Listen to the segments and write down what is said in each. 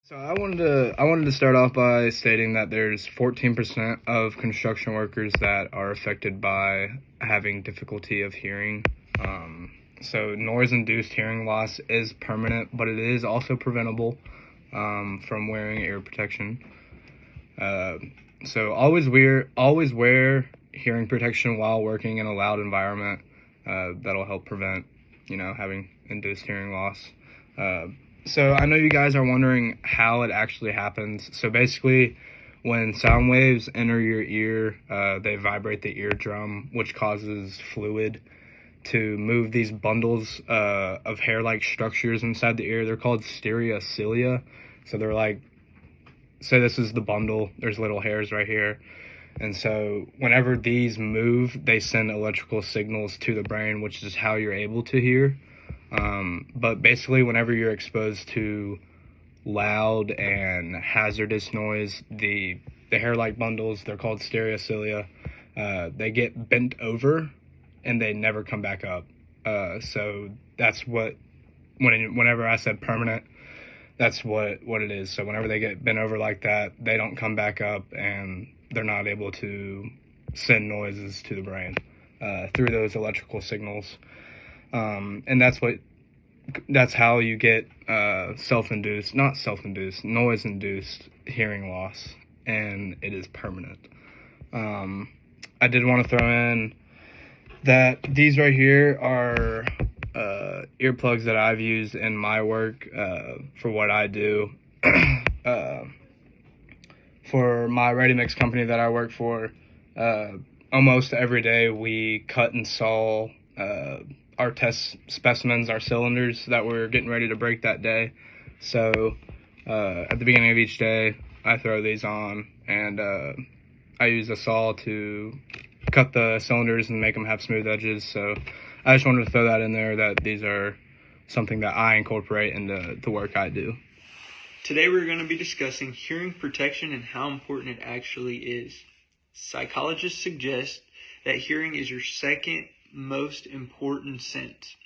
So I wanted to start off by stating that there's 14% of construction workers that are affected by having difficulty of hearing. So noise-induced hearing loss is permanent, but it is also preventable from wearing ear protection. So always wear hearing protection while working in a loud environment. That'll help prevent, having induced hearing loss. So I know you guys are wondering how it actually happens. So basically, when sound waves enter your ear, they vibrate the eardrum, which causes fluid to move these bundles of hair-like structures inside the ear. They're called stereocilia. So they're like, say this is the bundle, there's little hairs right here. And so whenever these move, they send electrical signals to the brain, which is how you're able to hear. But basically, whenever you're exposed to loud and hazardous noise, the hair-like bundles, they're called stereocilia, they get bent over and they never come back up. So that's whenever I said permanent, that's what it is. So whenever they get bent over like that, they don't come back up and they're not able to send noises to the brain through those electrical signals. And that's how you get noise-induced hearing loss, and it is permanent. I did want to throw in that these right here are earplugs that I've used in my work for what I do. For my ready-mix company that I work for, almost every day we cut and saw our test specimens, our cylinders that we're getting ready to break that day. So at the beginning of each day, I throw these on, and I use a saw to cut the cylinders and make them have smooth edges. So I just wanted to throw that in there, that these are something that I incorporate into the work I do. Today we're going to be discussing hearing protection and how important it actually is. Psychologists suggest that hearing is your second most important sense.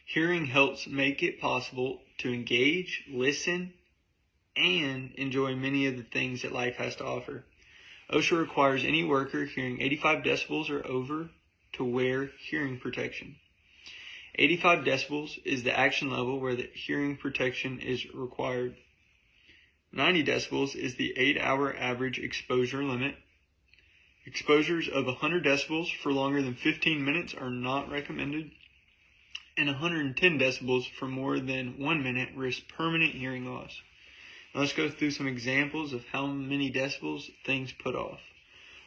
Hearing helps make it possible to engage, listen, and enjoy many of the things that life has to offer. OSHA requires any worker hearing 85 decibels or over to wear hearing protection. 85 decibels is the action level where the hearing protection is required. 90 decibels is the 8-hour average exposure limit. Exposures of 100 decibels for longer than 15 minutes are not recommended, and 110 decibels for more than 1 minute risk permanent hearing loss. Now let's go through some examples of how many decibels things put off.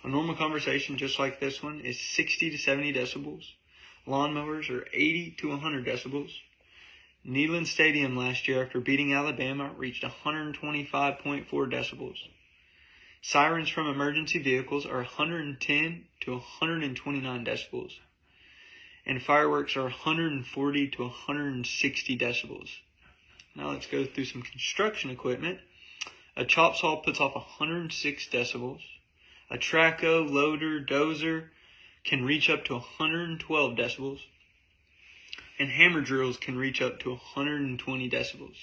A normal conversation just like this one is 60 to 70 decibels. Lawnmowers are 80 to 100 decibels. Neyland Stadium last year, after beating Alabama, reached 125.4 decibels. Sirens from emergency vehicles are 110 to 129 decibels. And fireworks are 140 to 160 decibels. Now let's go through some construction equipment. A chop saw puts off 106 decibels. A traco, loader, dozer can reach up to 112 decibels. And hammer drills can reach up to 120 decibels.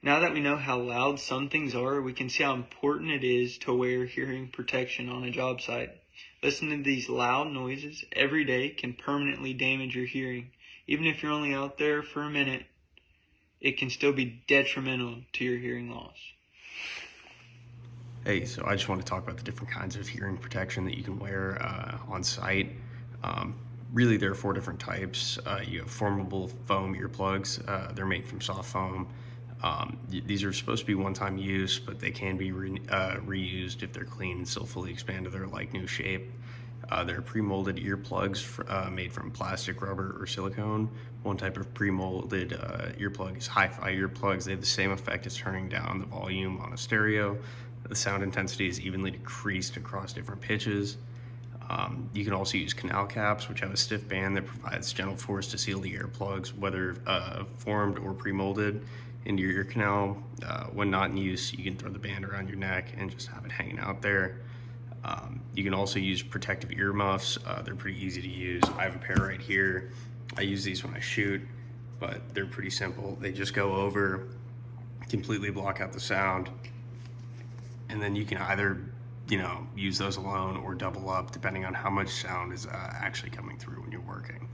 Now that we know how loud some things are, we can see how important it is to wear hearing protection on a job site. Listening to these loud noises every day can permanently damage your hearing. Even if you're only out there for a minute, it can still be detrimental to your hearing loss. Hey, so I just want to talk about the different kinds of hearing protection that you can wear on site. Really, there are 4 different types. You have formable foam earplugs. They're made from soft foam. These are supposed to be one-time use, but they can be reused if they're clean and still fully expand to their new shape. They're pre-molded earplugs made from plastic, rubber, or silicone. One type of pre-molded earplug is hi-fi earplugs. They have the same effect as turning down the volume on a stereo. The sound intensity is evenly decreased across different pitches. You can also use canal caps, which have a stiff band that provides gentle force to seal the earplugs, whether formed or pre-molded, into your ear canal. When not in use, you can throw the band around your neck and just have it hanging out there. You can also use protective earmuffs. They're pretty easy to use. I have a pair right here. I use these when I shoot, but they're pretty simple. They just go over completely block out the sound. And then you can either, use those alone or double up depending on how much sound is actually coming through when you're working.